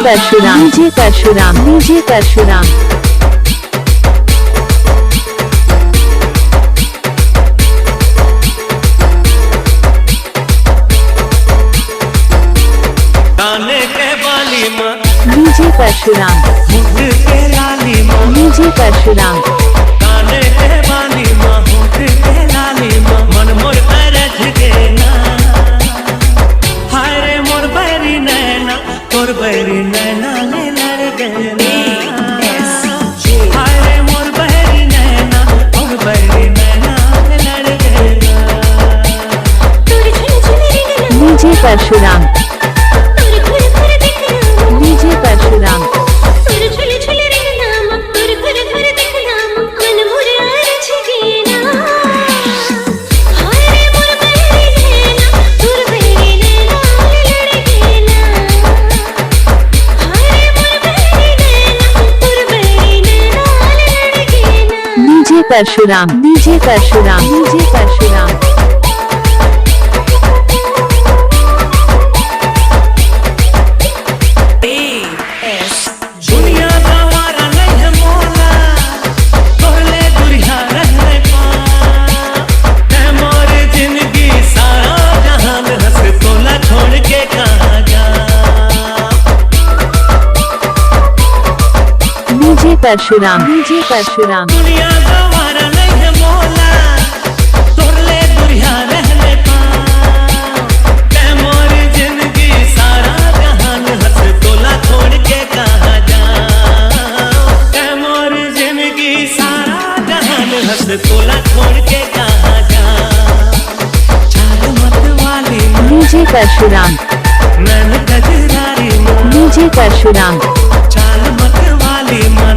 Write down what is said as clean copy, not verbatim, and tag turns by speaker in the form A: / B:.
A: Parshuram, DJ Parshuram, DJ Parshuram.
B: काने के बाली माँ
A: डीजे परशुराम,
B: होठ के लाली माँ
A: डीजे परशुराम।
B: काने के बाली माँ होठ के लाली माँ मन मोर अरझ के ना हाय रे मोर बैरी नैना तोर बैरी नैना ले लड़ गए हाय रे मोर बैरी नैना तोर बैरी नैना ले लड़ गए
A: DJ Parshuram, DJ Parshuram. DJ Parshuram, DJ Parshuram, DJ Parshuram.
B: दुनिया गवारा नहीं है मोला तोहले दुरिया रहने पा है मोर जिंदगी सारा जहान हंस तोला छोड़ के कहाँ जा
A: डीजे परशुराम, डीजे परशुराम।
B: दुनिया गवारा नहीं है मोला तोहले दुरिया रहने पा है मोर जिंदगी सारा जहान हंस तोला छोड़ के कहाँ जा है मोर जिंदगी सारा जहान हंस तोला छोड़ के कहाँ जा चाल मत वाली माँ
A: डीजे परशुराम,
B: नैन गजरारी माँ
A: डीजे परशुराम।
B: चाल मत वाली माँ